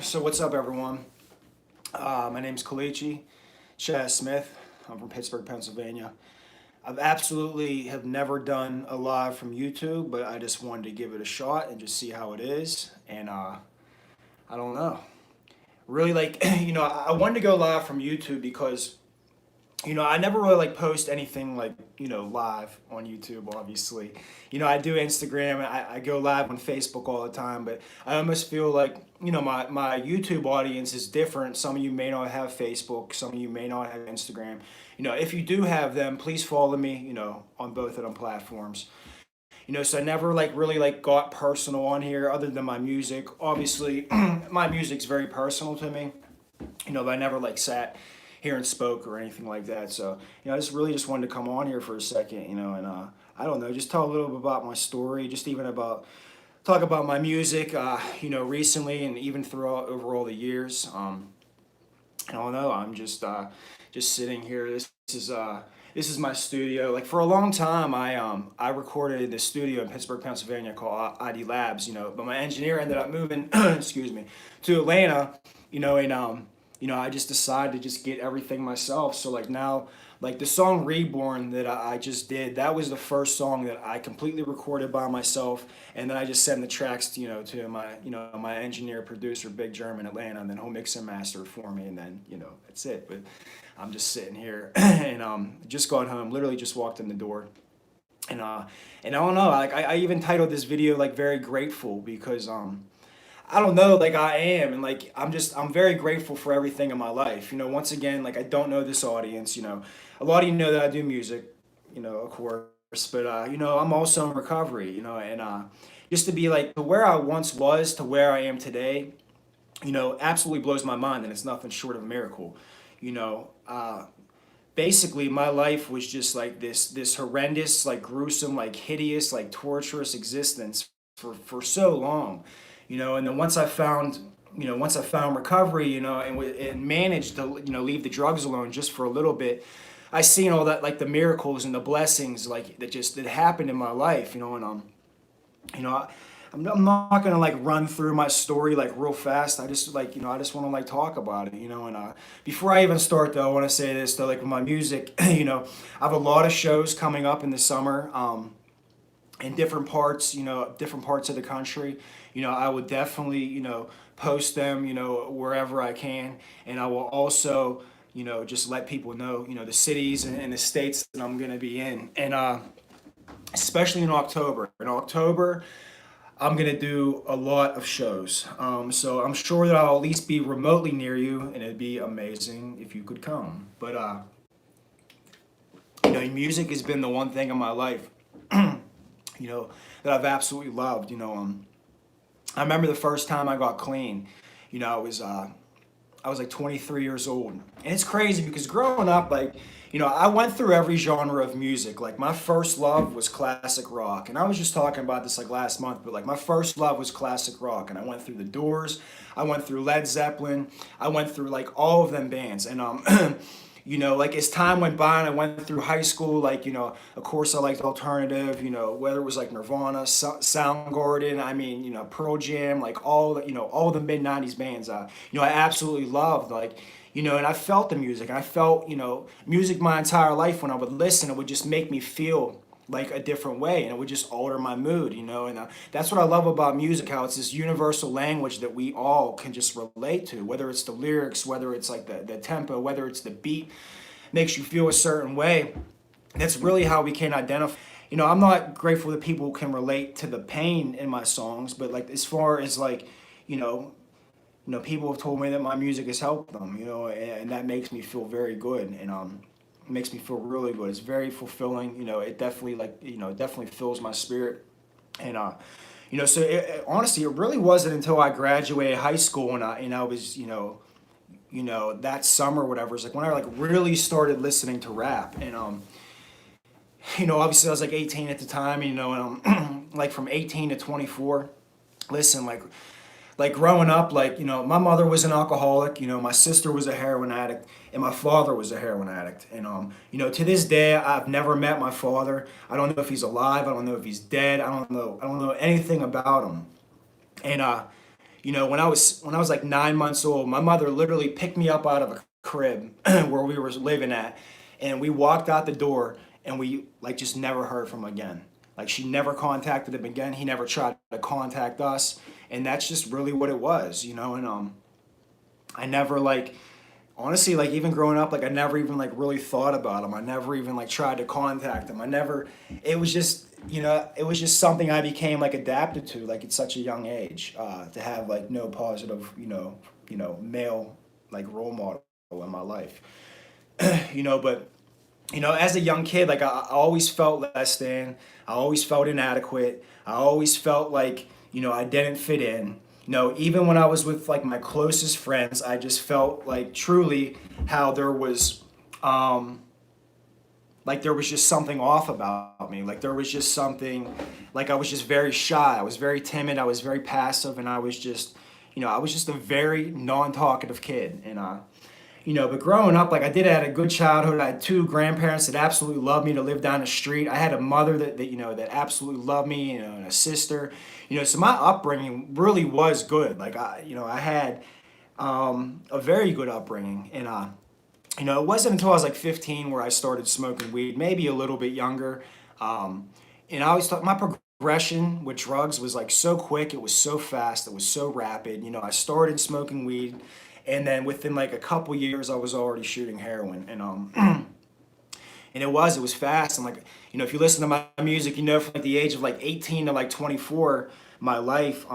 So what's up, everyone? My name's Colicchie, Chaz Smith. I'm from Pittsburgh, Pennsylvania. I've absolutely have never done a live from YouTube, but I just wanted to give it a shot and just see how it is. And I don't know. Really, like, I wanted to go live from YouTube because I never really like post anything like, live on YouTube, obviously. I do Instagram, I go live on Facebook all the time, but I almost feel like, my YouTube audience is different. Some of you may not have Facebook, some of you may not have Instagram. If you do have them, please follow me, on both of them platforms. So I never like really like got personal on here other than my music. Obviously, my music's very personal to me, but I never like sat here and spoke or anything like that. So, I just really just wanted to come on here for a second, and I don't know, just tell a little bit about my story, just even about talk about my music, recently and even throughout over all the years. I don't know. I'm just sitting here. This is my studio. Like for a long time, I recorded in this studio in Pittsburgh, Pennsylvania called ID Labs. But my engineer ended up moving, excuse me, to Atlanta. And I just decided to just get everything myself. So like now, like the song Reborn that I just did, that was the first song that I completely recorded by myself, and then I just sent the tracks, to my engineer, producer, Big Germ in Atlanta, and then he'll mix and master it for me, and then, that's it. But I'm just sitting here and just got home, literally just walked in the door. And I don't know, like I even titled this video like very grateful because I don't know, like I am, and like I'm very grateful for everything in my life. Once again, like I don't know this audience. A lot of you know that I do music, of course, but I'm also in recovery. And just to be like to where I once was to where I am today, absolutely blows my mind, and it's nothing short of a miracle. You know, uh, Basically my life was just like this horrendous, like gruesome, like hideous, like torturous existence for so long, and then once I found recovery, and managed to, leave the drugs alone just for a little bit, I seen all that, like the miracles and the blessings, like that happened in my life, and you know, I, I'm not gonna like run through my story like real fast. I just like, I just want to like talk about it, and before I even start though, I want to say this though, like with my music, I have a lot of shows coming up in the summer. In different parts of the country. I would definitely, post them, wherever I can. And I will also, just let people know, the cities and the states that I'm going to be in. And especially in October. In October, I'm going to do a lot of shows. So I'm sure that I'll at least be remotely near you, and it'd be amazing if you could come. But, music has been the one thing in my life that I've absolutely loved. I remember the first time I got clean. I was like 23 years old, and it's crazy because growing up, like, I went through every genre of music. Like my first love was classic rock, and I was just talking about this like last month. But like my first love was classic rock, and I went through the Doors, I went through Led Zeppelin, I went through like all of them bands, and like as time went by and I went through high school, like, of course I liked alternative, whether it was like Nirvana, Soundgarden, I mean, Pearl Jam, like all the mid 90s bands, I absolutely loved, like, and I felt the music, and I felt, music my entire life. When I would listen, it would just make me feel like a different way, and it would just alter my mood, and that's what I love about music, how it's this universal language that we all can just relate to, whether it's the lyrics, whether it's like the tempo, whether it's the beat makes you feel a certain way. That's really how we can identify. I'm not grateful that people can relate to the pain in my songs, but like as far as like, people have told me that my music has helped them, and that makes me feel very good, and it makes me feel really good. It's very fulfilling, it definitely like, it definitely fills my spirit. And so honestly, it really wasn't until I graduated high school and I was, that summer or whatever, it's like when I like really started listening to rap. And obviously I was like 18 at the time, and like from 18 to 24, listen, like growing up, like, my mother was an alcoholic, my sister was a heroin addict, and my father was a heroin addict. And, to this day, I've never met my father. I don't know if he's alive. I don't know if he's dead. I don't know anything about him. And, when I was like 9 months old, my mother literally picked me up out of a crib where we were living at, and we walked out the door, and we like just never heard from him again. Like she never contacted him again. He never tried to contact us, and that's just really what it was, And I never like honestly, like even growing up, like I never even like really thought about him. I never even like tried to contact him. I never. It was just it was just something I became like adapted to, like at such a young age, to have like no positive, male like role model in my life. But as a young kid, like I always felt less than. I always felt inadequate. I always felt like I didn't fit in. Even when I was with like my closest friends, I just felt like truly how there was just something off about me. Like there was just something, like I was just very shy. I was very timid. I was very passive, and I was just a very non-talkative kid. But growing up, like I did have a good childhood. I had two grandparents that absolutely loved me to live down the street. I had a mother that absolutely loved me, and a sister. So my upbringing really was good. Like I had a very good upbringing, and it wasn't until I was like 15 where I started smoking weed, maybe a little bit younger. Um, and I always thought my progression with drugs was like so quick, it was so fast, it was so rapid. I started smoking weed, and then within like a couple years, I was already shooting heroin, and it was fast. And like if you listen to my music, from like the age of like 18 to like 24, my life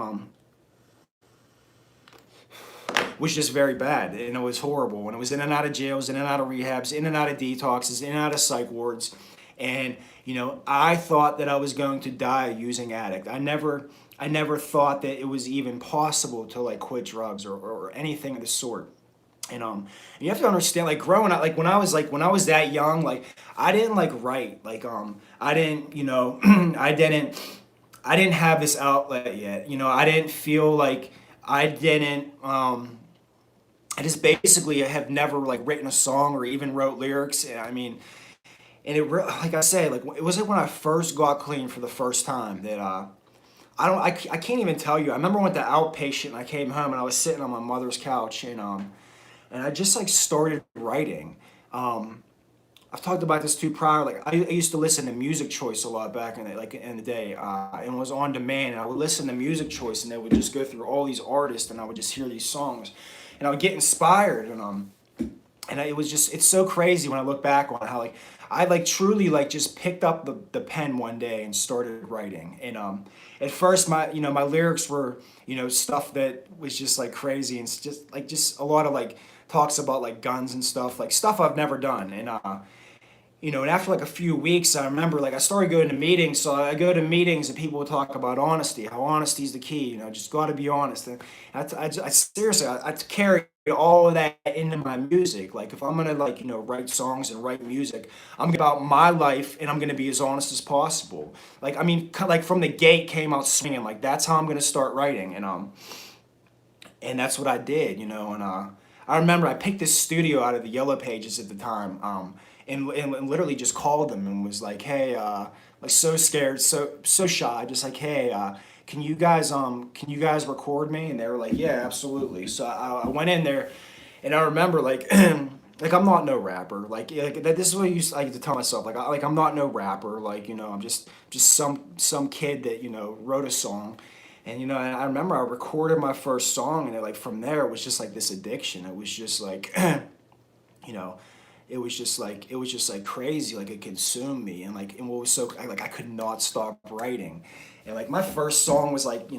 was just very bad, and it was horrible. And it was in and out of jails, in and out of rehabs, in and out of detoxes, in and out of psych wards. And I thought that I was going to die using addict. I never thought that it was even possible to like quit drugs or anything of the sort. And you have to understand, like growing up, like when I was that young, like I didn't like write, like I didn't, I didn't have this outlet yet. I didn't feel like I didn't. I just basically have never like written a song or even wrote lyrics. I mean, and like I say, like it was like when I first got clean for the first time that I can't even tell you. I remember I went to outpatient, and I came home, and I was sitting on my mother's couch, and I just like started writing. Um, I've talked about this too prior. Like I used to listen to Music Choice a lot back in the day, and it was on demand. And I would listen to Music Choice, and they would just go through all these artists, and I would just hear these songs, and I would get inspired. And it's so crazy when I look back on how like I like truly like just picked up the pen one day and started writing. And at first my lyrics were stuff that was just like crazy, and it's just a lot of like talks about like guns and stuff, like stuff I've never done. And after like a few weeks, I remember like I started going to meetings. So I go to meetings, and people would talk about honesty, how honesty is the key. Just got to be honest. And I seriously, I carry all of that into my music. Like if I'm gonna like write songs and write music, I'm about my life, and I'm gonna be as honest as possible. Like I mean, like from the gate came out swinging. Like that's how I'm gonna start writing. And that's what I did. And I remember I picked this studio out of the Yellow Pages at the time, and literally just called them and was like, hey, like so scared, so shy, just like, hey, can you guys record me? And they were like, yeah, absolutely. So I went in there, and I remember like like I'm not no rapper. Like, yeah, like this is what I used to tell myself. I'm not no rapper. Like I'm just some kid that wrote a song. And I remember I recorded my first song, and like from there it was just like this addiction. It was just like you know it was just like crazy. Like it consumed me. And what was so like I could not stop writing. And like my first song was like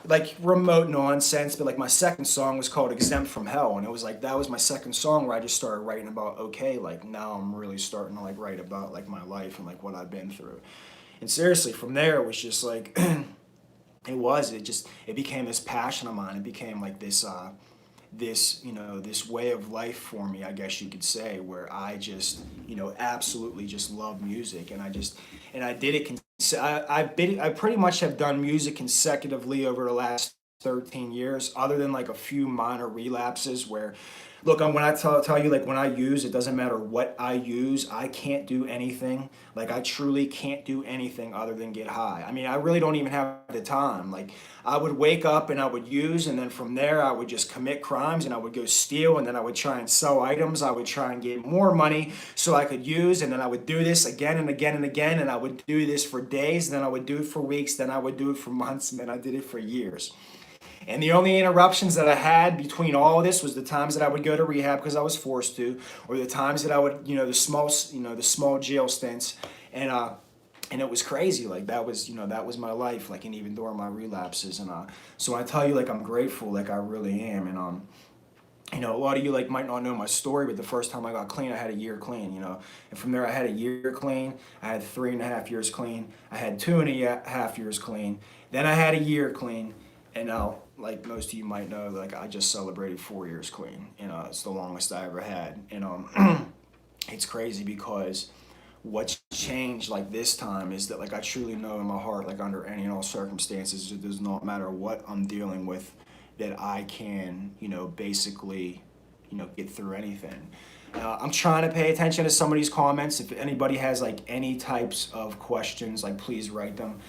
like remote nonsense, but like my second song was called Exempt from Hell, and it was like that was my second song where I just started writing about, okay, like now I'm really starting to like write about like my life and like what I've been through. And seriously, from there it was just like it became this passion of mine. It became like this way of life for me, I guess you could say, where I just absolutely just love music. And I did it I pretty much have done music consecutively over the last 13 years, other than like a few minor relapses where, look, when I tell you, like when I use, it doesn't matter what I use, I can't do anything. Like I truly can't do anything other than get high. I mean, I really don't even have the time. Like I would wake up and I would use, and then from there I would just commit crimes and I would go steal, and then I would try and sell items. I would try and get more money so I could use, and then I would do this again and again and again, and I would do this for days, then I would do it for weeks, then I would do it for months, and then I did it for years. And the only interruptions that I had between all of this was the times that I would go to rehab because I was forced to, or the times that I would, the small jail stints, and it was crazy. Like that was my life. Like, and even during my relapses, so when I tell you, like, I'm grateful, like I really am, a lot of you like might not know my story, but the first time I got clean, I had a year clean, and from there I had a year clean, I had 3.5 years clean, I had 2.5 years clean, then I had a year clean, and now, like most of you might know, like I just celebrated 4 years clean. It's the longest I ever had, and it's crazy because what's changed like this time is that like I truly know in my heart, like under any and all circumstances, it does not matter what I'm dealing with, that I can, basically, get through anything. I'm trying to pay attention to some of these comments. If anybody has like any types of questions, like please write them.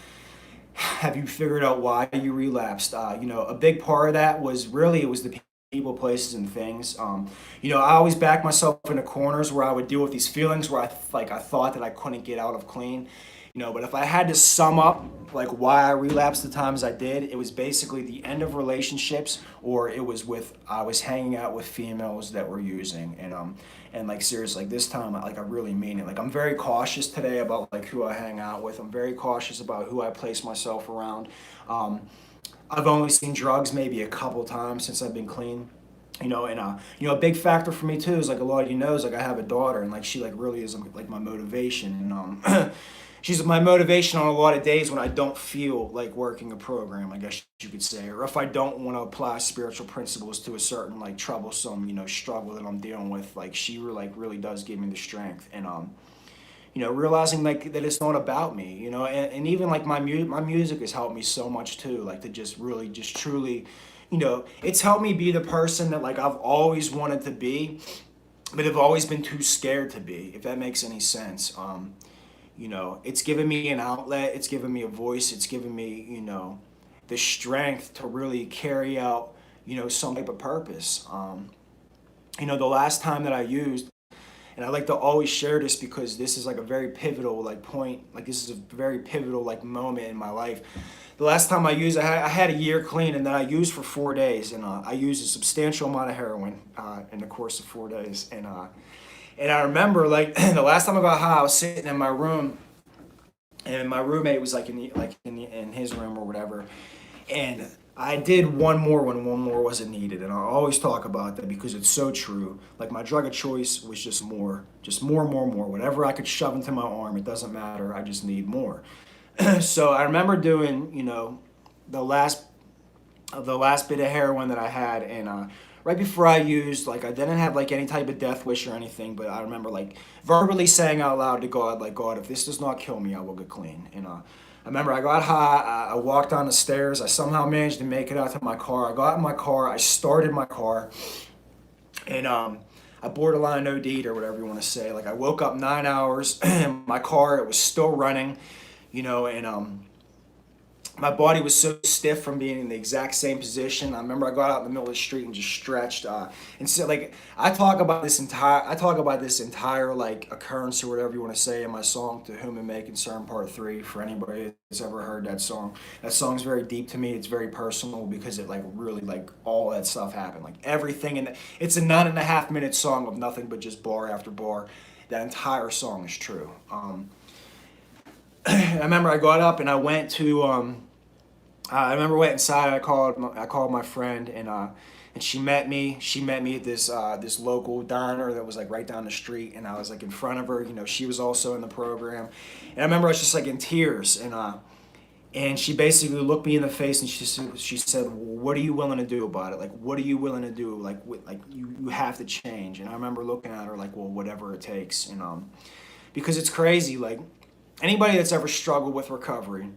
Have you figured out why you relapsed? A big part of that was really, it was the people, places, and things. I always back myself into corners where I would deal with these feelings where I thought that I couldn't get out of clean. But if I had to sum up like why I relapsed the times I did, it was basically the end of relationships, or it was I was hanging out with females that were using, and like seriously, like this time, like I really mean it. Like I'm very cautious today about like who I hang out with. I'm very cautious about who I place myself around. I've only seen drugs maybe a couple times since I've been clean. A big factor for me too is like a lot of you knows, like I have a daughter, and like she like really is like my motivation, and she's my motivation on a lot of days when I don't feel like working a program, I guess you could say, or if I don't want to apply spiritual principles to a certain like troublesome, struggle that I'm dealing with. Like she really does give me the strength, and realizing like that it's not about me, and even like my music has helped me so much too, like to just really, just truly, it's helped me be the person that like I've always wanted to be, but have always been too scared to be, if that makes any sense. It's given me an outlet, it's given me a voice, it's given me, the strength to really carry out, some type of purpose. The last time that I used, and I like to always share this because this is like a very pivotal like point, like this is a very pivotal like moment in my life. The last time I used, I had a year clean, and then I used for 4 days, and I used a substantial amount of heroin in the course of 4 days, and I remember like the last time I got high, I was sitting in my room, and my roommate was like in his room or whatever, and I did one more when one more wasn't needed, and I always talk about that because it's so true. Like my drug of choice was just more, whatever I could shove into my arm. It doesn't matter. I just need more. So I remember doing, the last bit of heroin that I had, and right before I used, like I didn't have like any type of death wish or anything, but I remember like verbally saying out loud to God, like, God, if this does not kill me, I will get clean. And I remember I got high, I walked down the stairs, I somehow managed to make it out to my car. I got in my car, I started my car, and I borderline OD'd or whatever you want to say. Like I woke up 9 hours in my car, it was still running, and my body was so stiff from being in the exact same position. I remember I got out in the middle of the street and just stretched. And so, like, I talk about this entire like occurrence or whatever you want to say in my song "To Whom It May Concern" Part 3. For anybody that's ever heard that song's very deep to me. It's very personal because it like really like all that stuff happened. Like everything in it's a 9.5 minute song of nothing but just bar after bar. That entire song is true. I remember I got up and I went to. I remember went inside. I called my friend, and she met me. She met me at this local diner that was like right down the street, and I was like in front of her. She was also in the program, and I remember I was just like in tears, and she basically looked me in the face and she said, "What are you willing to do about it? Like, what are you willing to do? Like, you have to change." And I remember looking at her like, "Well, whatever it takes," and because it's crazy. Like anybody that's ever struggled with recovery.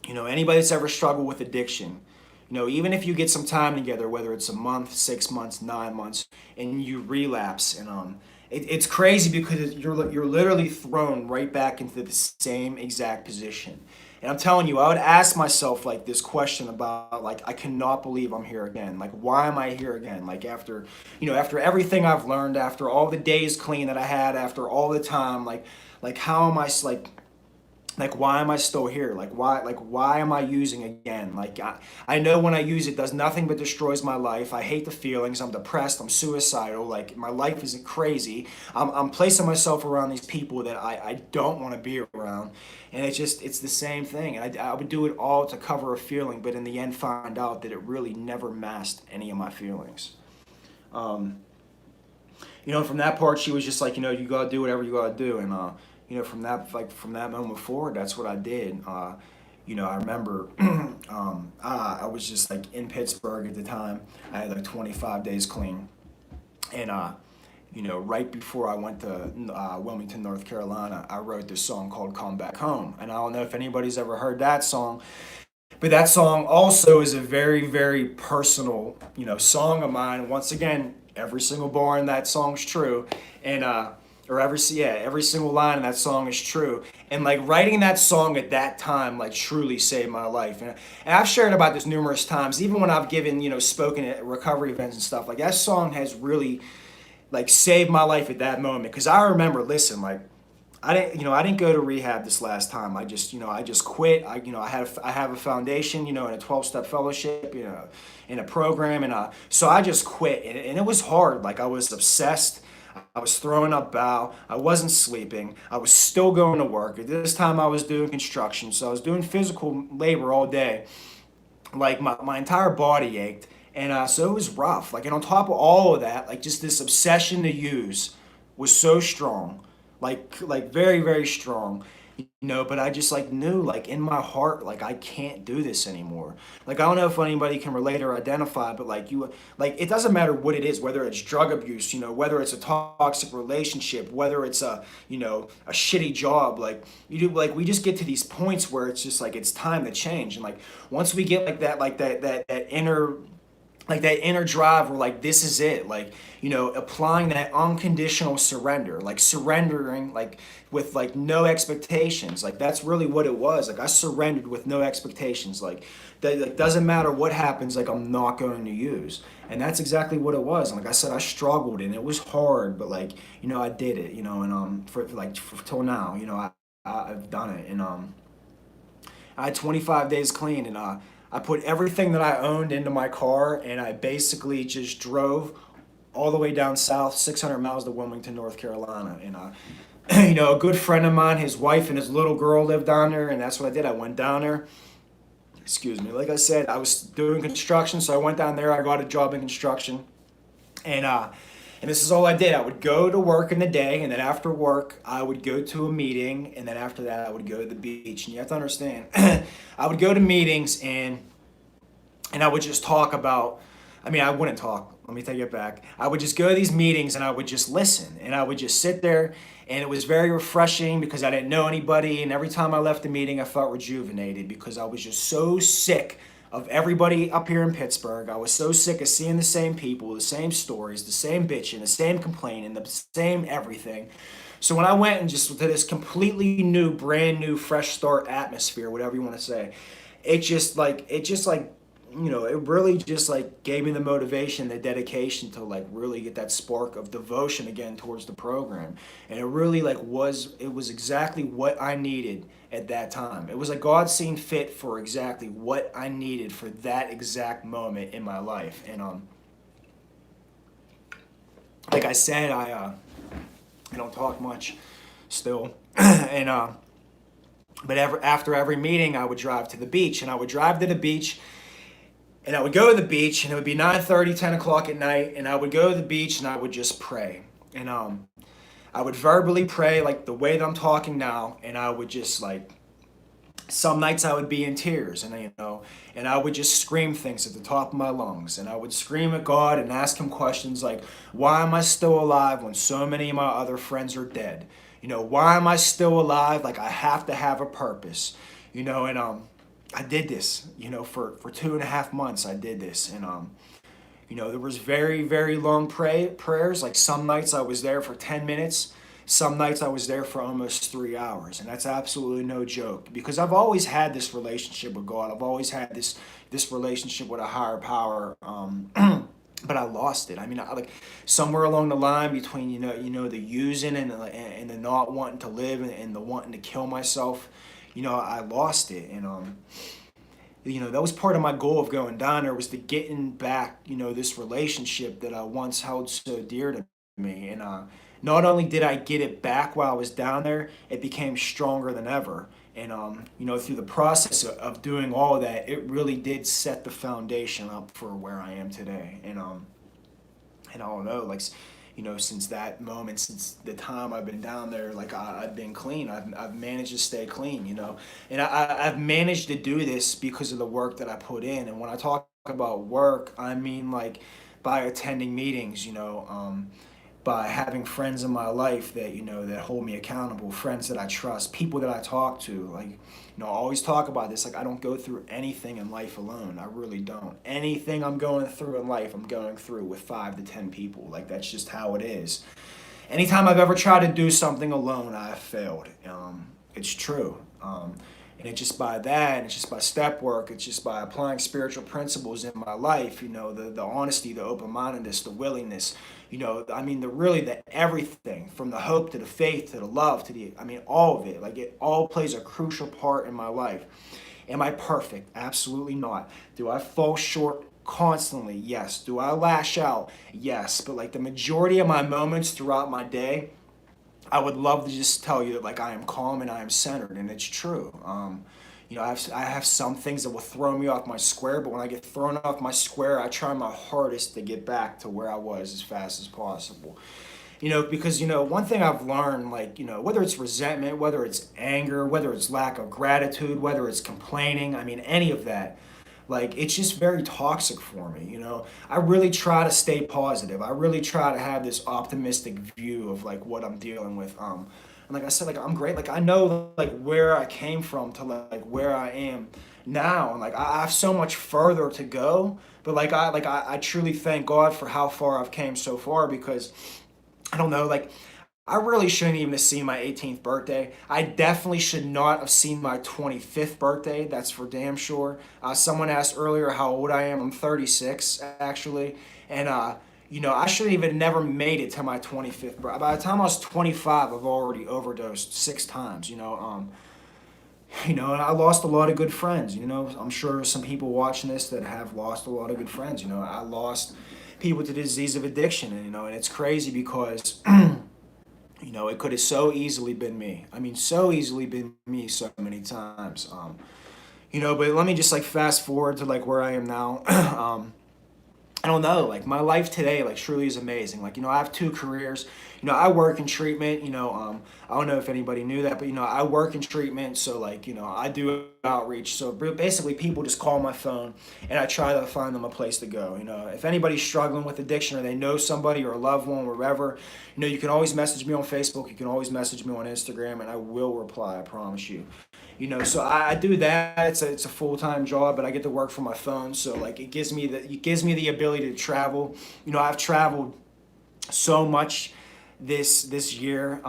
Anybody that's ever struggled with addiction, Even if you get some time together, whether it's a month, 6 months, 9 months, and you relapse, and it's crazy because you're literally thrown right back into the same exact position. And I'm telling you, I would ask myself like this question about like I cannot believe I'm here again. Like why am I here again? Like after everything I've learned, after all the days clean that I had, after all the time, like how am I like why am I still here? Like why am I using again? Like I know when I use it does nothing but destroys my life. I hate the feelings. I'm depressed. I'm suicidal. Like my life isn't crazy. I'm placing myself around these people that I don't want to be around. And it's the same thing. And I would do it all to cover a feeling, but in the end find out that it really never masked any of my feelings. Um, from that part, she was just like, you gotta do whatever you gotta do, and from that moment forward, that's what I did. I remember I was just like in Pittsburgh at the time. I had like 25 days clean, and right before I went to Wilmington, North Carolina, I wrote this song called "Come Back Home," and I don't know if anybody's ever heard that song. But that song also is a very, very personal, song of mine. Once again, every single bar in that song's true, and or every single line in that song is true. And like writing that song at that time, like truly saved my life. And I've shared about this numerous times, even when I've given, spoken at recovery events and stuff. Like that song has really like saved my life at that moment. Because I remember, listen, like I didn't go to rehab this last time. I just quit. I have a foundation, in a 12-step fellowship, in a program, and so I just quit, and it was hard. Like I was obsessed. I was throwing up bowel. I wasn't sleeping. I was still going to work. At this time, I was doing construction, so I was doing physical labor all day. Like my entire body ached, and so it was rough. Like, and on top of all of that, like just this obsession to use was so strong, like very very strong. But I just like knew like in my heart like I can't do this anymore. Like I don't know if anybody can relate or identify, but like it doesn't matter what it is, whether it's drug abuse, whether it's a toxic relationship, whether it's a shitty job. Like we just get to these points where it's just like it's time to change. And like once we get like that inner drive where like this is it, like applying that unconditional surrender, like surrendering like with like no expectations. Like that's really what it was. Like I surrendered with no expectations. Like that, like doesn't matter what happens, like I'm not going to use. And that's exactly what it was. And like I said, I struggled and it was hard, but like I did it, and for till now, I've done it. And I had 25 days clean, and I put everything that I owned into my car, and I basically just drove all the way down south, 600 miles to Wilmington, North Carolina. And a good friend of mine, his wife and his little girl lived down there, and that's what I did. I went down there. Excuse me. Like I said, I was doing construction, so I went down there. I got a job in construction, and this is all I did. I would go to work in the day, and then after work, I would go to a meeting, and then after that, I would go to the beach. And you have to understand, I would go to meetings, and I would just talk about. I mean, I wouldn't talk. Let me take it back. I would just go to these meetings, and I would just listen, and I would just sit there, and it was very refreshing because I didn't know anybody, and every time I left the meeting, I felt rejuvenated because I was just so sick of everybody up here in Pittsburgh. I was so sick of seeing the same people, the same stories, the same bitching, the same complaining, the same everything. So when I went and just to this completely new, brand new, fresh start atmosphere, whatever you want to say, it really just like gave me the motivation, the dedication to like really get that spark of devotion again towards the program. And it really it was exactly what I needed at that time. It was like God seen fit for exactly what I needed for that exact moment in my life. And like I said, I don't talk much still. And but after every meeting I would drive to the beach, and I would drive to the beach, and I would go to the beach, and it would be 9:30, 10 o'clock at night, and I would go to the beach, and I would just pray. And I would verbally pray like the way that I'm talking now, and I would just like, some nights I would be in tears, and I would just scream things at the top of my lungs, and I would scream at God and ask him questions like, why am I still alive when so many of my other friends are dead? Why am I still alive? Like I have to have a purpose, and I did this, for 2.5 months. I did this, and there was very, very long prayers. Like some nights I was there for 10 minutes. Some nights I was there for almost 3 hours, and that's absolutely no joke. Because I've always had this relationship with God. I've always had this relationship with a higher power. But I lost it. I mean, like somewhere along the line between the using and the not wanting to live and the wanting to kill myself, I lost it. And that was part of my goal of going down there, was to getting back, this relationship that I once held so dear to me. And not only did I get it back while I was down there, it became stronger than ever. And through the process of doing all that, it really did set the foundation up for where I am today. And I don't know, like, since that moment, since the time I've been down there, like I've been clean. I've managed to stay clean, and I've managed to do this because of the work that I put in. And when I talk about work, I mean like by attending meetings, by having friends in my life that that hold me accountable, friends that I trust, people that I talk to. Like, I always talk about this. Like, I don't go through anything in life alone. I really don't. Anything I'm going through in life, I'm going through with 5 to 10 people. Like, that's just how it is. Anytime I've ever tried to do something alone, I've failed. It's true. And it's just by that, and it's just by step work, it's just by applying spiritual principles in my life, the honesty, the open-mindedness, the willingness, I mean, the everything, from the hope to the faith to the love to all of it. Like, it all plays a crucial part in my life. Am I perfect? Absolutely not. Do I fall short constantly? Yes. Do I lash out? Yes. But like the majority of my moments throughout my day, I would love to just tell you that like I am calm and I am centered, and it's true. I have some things that will throw me off my square, but when I get thrown off my square, I try my hardest to get back to where I was as fast as possible. Because one thing I've learned, like whether it's resentment, whether it's anger, whether it's lack of gratitude, whether it's complaining, I mean any of that, like it's just very toxic for me. I really try to stay positive. I really try to have this optimistic view of like what I'm dealing with. And like I said, like I'm great. Like I know like where I came from to like where I am now, and like I have so much further to go. But I truly thank God for how far I've came so far, because I don't know, like I really shouldn't even have seen my 18th birthday. I definitely should not have seen my 25th birthday. That's for damn sure. Someone asked earlier how old I am. I'm 36, actually. And, I should have even never made it to my 25th birthday. By the time I was 25, I've already overdosed 6 times, and I lost a lot of good friends. I'm sure some people watching this that have lost a lot of good friends. I lost people to the disease of addiction, and it's crazy because it could have so easily been me. I mean, so easily been me so many times. But let me just like fast forward to like where I am now. I don't know, like my life today, like truly is amazing. Like, I have 2 careers. I work in treatment, I don't know if anybody knew that, but I work in treatment. So like, I do outreach. So basically people just call my phone and I try to find them a place to go. If anybody's struggling with addiction or they know somebody or a loved one or wherever, you can always message me on Facebook. You can always message me on Instagram, and I will reply. I promise you. So I do that. It's a full-time job, but I get to work from my phone. So like it gives me the ability to travel. I've traveled so much this year.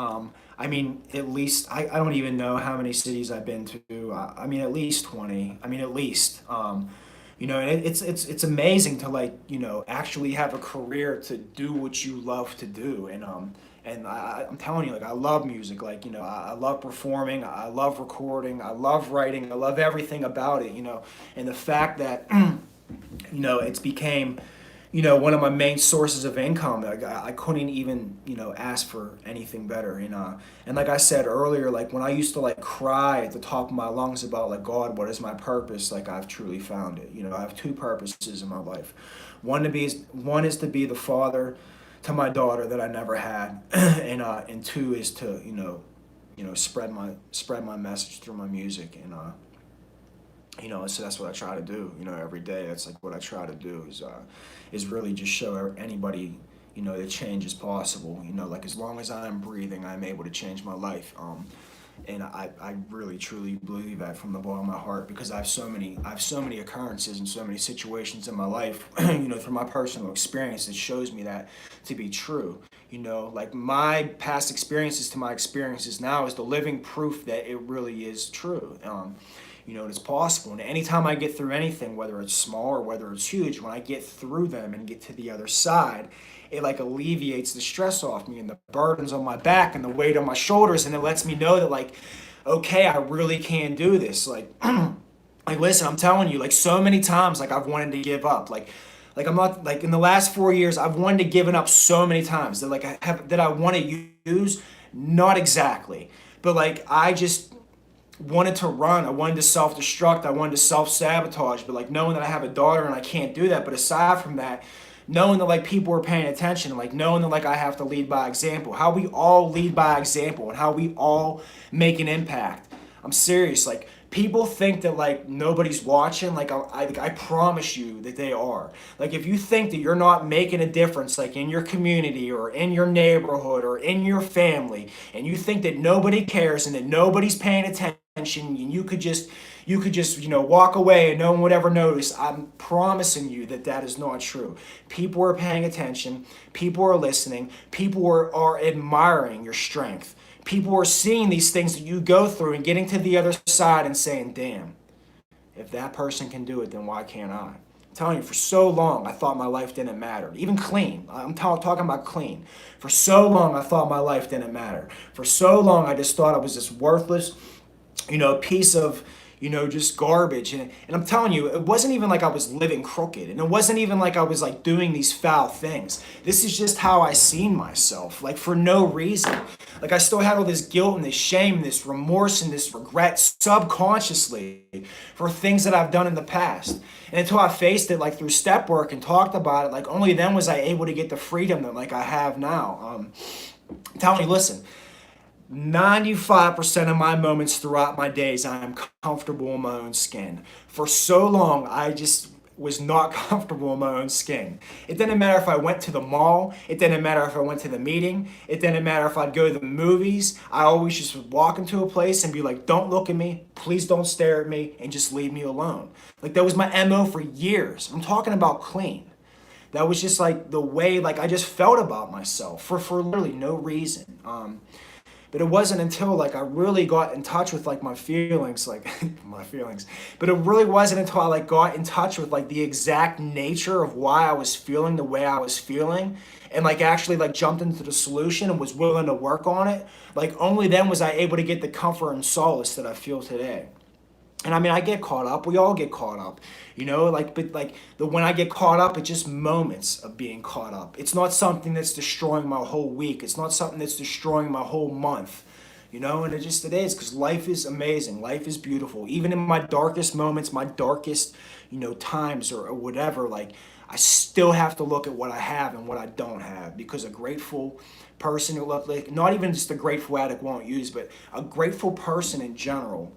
I mean, at least I don't even know how many cities I've been to. I mean, at least 20. I mean, at least. And it's amazing to like actually have a career to do what you love to do. And I'm telling you, like I love music. Like I love performing. I love recording. I love writing. I love everything about it. And the fact that it's became one of my main sources of income. Like I couldn't even ask for anything better. And like I said earlier, like when I used to like cry at the top of my lungs about like, God, what is my purpose? Like I've truly found it. I have 2 purposes in my life. One is to be the father to my daughter that I never had, and 2 is to spread my message through my music. And so that's what I try to do, every day. That's like what I try to do is really just show anybody, that change is possible. Like as long as I'm breathing, I'm able to change my life. And I really truly believe that from the bottom of my heart, because I have so many occurrences and so many situations in my life, through my personal experience that shows me that to be true. Like my past experiences to my experiences now is the living proof that it really is true. It's possible. And anytime I get through anything, whether it's small or whether it's huge, when I get through them and get to the other side, it like alleviates the stress off me and the burdens on my back and the weight on my shoulders, and it lets me know that, like, okay, I really can do this. Like, like, listen, I'm telling you, like, so many times, like, I've wanted to give up. Like I'm not, like, in the last 4 years, I've wanted to give it up so many times that, like, I want to use, not exactly, but like I just wanted to run. I wanted to self-destruct. I wanted to self-sabotage. But like knowing that I have a daughter and I can't do that. But aside from that, knowing that like people are paying attention, and like knowing that like I have to lead by example. How we all lead by example and how we all make an impact. I'm serious. Like people think that like nobody's watching. Like I promise you that they are. Like if you think that you're not making a difference, like in your community or in your neighborhood or in your family, and you think that nobody cares and that nobody's paying attention, and you could just walk away and no one would ever notice, I'm promising you that that is not true. People are paying attention, people are listening, people are admiring your strength, people are seeing these things that you go through and getting to the other side and saying, damn, if that person can do it, then why can't I? I'm telling you, for so long I thought my life didn't matter. Even clean, talking about clean. For so long I thought my life didn't matter. For so long I just thought I was this worthless piece of, just garbage. And I'm telling you, it wasn't even like I was living crooked. And it wasn't even like I was like doing these foul things. This is just how I seen myself, like for no reason. Like I still had all this guilt and this shame, and this remorse and this regret subconsciously for things that I've done in the past. And until I faced it like through step work and talked about it, like only then was I able to get the freedom that like I have now. I'm telling you, listen, 95% of my moments throughout my days, I am comfortable in my own skin. For so long, I just was not comfortable in my own skin. It didn't matter if I went to the mall. It didn't matter if I went to the meeting. It didn't matter if I'd go to the movies. I always just would walk into a place and be like, don't look at me. Please don't stare at me, and just leave me alone. Like that was my MO for years. I'm talking about clean. That was just like the way like I just felt about myself for literally no reason. But it wasn't until like I really got in touch with like my feelings, like my feelings. But it really wasn't until I like got in touch with like the exact nature of why I was feeling the way I was feeling, and like actually like jumped into the solution and was willing to work on it. Like only then was I able to get the comfort and solace that I feel today. And I mean, I get caught up. We all get caught up, but like when I get caught up, it's just moments of being caught up. It's not something that's destroying my whole week. It's not something that's destroying my whole month, and it is, because life is amazing. Life is beautiful. Even in my darkest moments, my darkest, times or whatever, like I still have to look at what I have and what I don't have, because a grateful person who like, not even just a grateful addict won't use, but a grateful person in general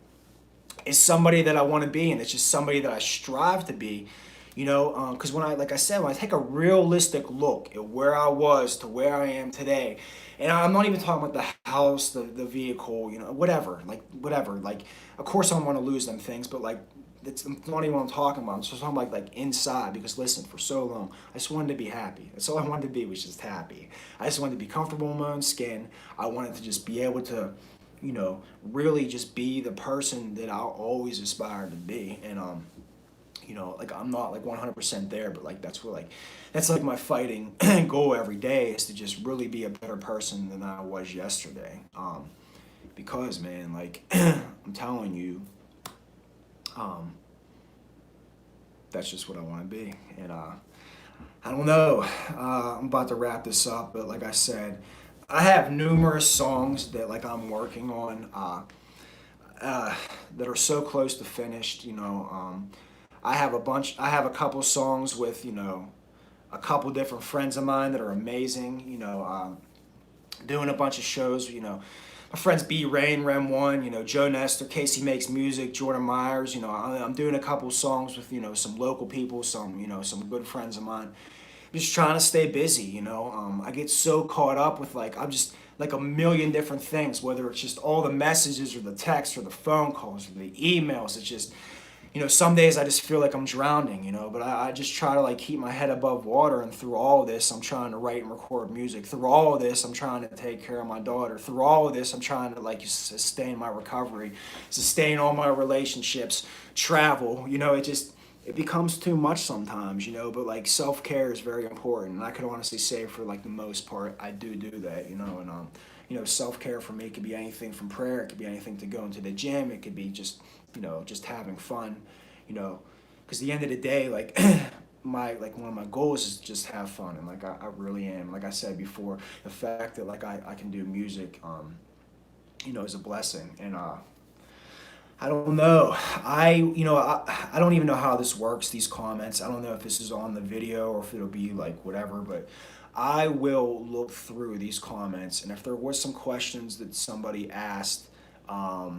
is somebody that I want to be, and it's just somebody that I strive to be, because when I take a realistic look at where I was to where I am today, and I'm not even talking about the house, the vehicle, whatever, like, of course I don't want to lose them things, but like, it's not even what I'm talking about. I'm just talking about like inside, because listen, for so long, I just wanted to be happy. That's all I wanted to be, was just happy. I just wanted to be comfortable in my own skin. I wanted to just be able to, really just be the person that I always aspired to be. And, like I'm not like 100% there, but like that's like my fighting goal every day, is to just really be a better person than I was yesterday. Because man, like I'm telling you, that's just what I want to be. And, I don't know, I'm about to wrap this up, but like I said, I have numerous songs that like I'm working on, that are so close to finished. I have a couple songs with, a couple different friends of mine that are amazing, doing a bunch of shows, my friends B Rain, Rem One, Joe Nestor, Casey Makes Music, Jordan Myers, I'm doing a couple songs with, some local people, some good friends of mine. I'm just trying to stay busy, I get so caught up with like, I'm just like a million different things, whether it's just all the messages or the texts or the phone calls or the emails. It's just, some days I just feel like I'm drowning, but I just try to like keep my head above water. And through all of this, I'm trying to write and record music. Through all of this, I'm trying to take care of my daughter. Through all of this, I'm trying to like sustain my recovery, sustain all my relationships, travel. It becomes too much sometimes, but like self-care is very important. And I could honestly say for like the most part, I do that, and self-care for me could be anything from prayer. It could be anything to going to the gym. It could be just having fun, because at the end of the day, like one of my goals is just have fun. And like, I really am, like I said before, the fact that like I can do music, is a blessing. And, I don't know. I don't even know how this works, these comments. I don't know if this is on the video or if it'll be like whatever, but I will look through these comments. And if there was some questions that somebody asked, I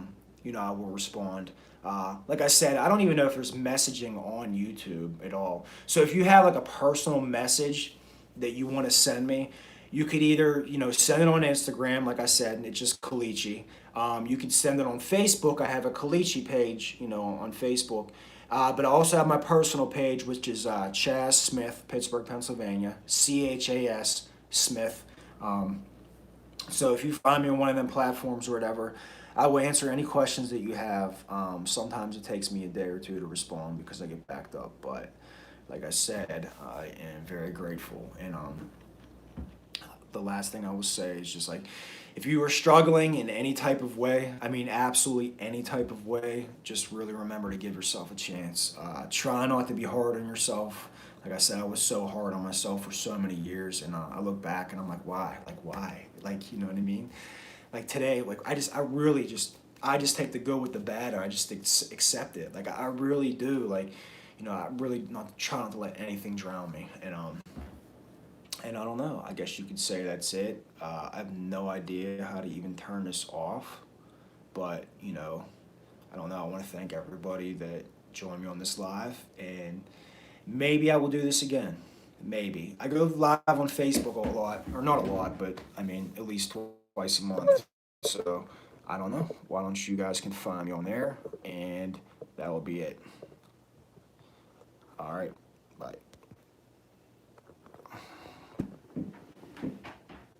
will respond. Like I said, I don't even know if there's messaging on YouTube at all. So if you have like a personal message that you want to send me, you could either, send it on Instagram, like I said, and it's just Colicchie. You can send it on Facebook. I have a Colicchie page, on Facebook. But I also have my personal page, which is Chas Smith, Pittsburgh, Pennsylvania, Chas Smith. So if you find me on one of them platforms or whatever, I will answer any questions that you have. Sometimes it takes me a day or two to respond because I get backed up. But like I said, I am very grateful. And the last thing I will say is just like, if you are struggling in any type of way, I mean, absolutely any type of way, just really remember to give yourself a chance. Try not to be hard on yourself. Like I said, I was so hard on myself for so many years, and I look back and I'm like, why? Like, why? Like, you know what I mean? Like today, like I just take the good with the bad, and I just accept it. Like I really do. Like, I really not try not to let anything drown me. And I don't know. I guess you could say that's it. I have no idea how to even turn this off, but I don't know. I want to thank everybody that joined me on this live, and maybe I will do this again. Maybe I go live on Facebook a lot, or not a lot, but I mean at least twice a month. So I don't know. Why don't you guys can find me on there, and that will be it. All right. Bye.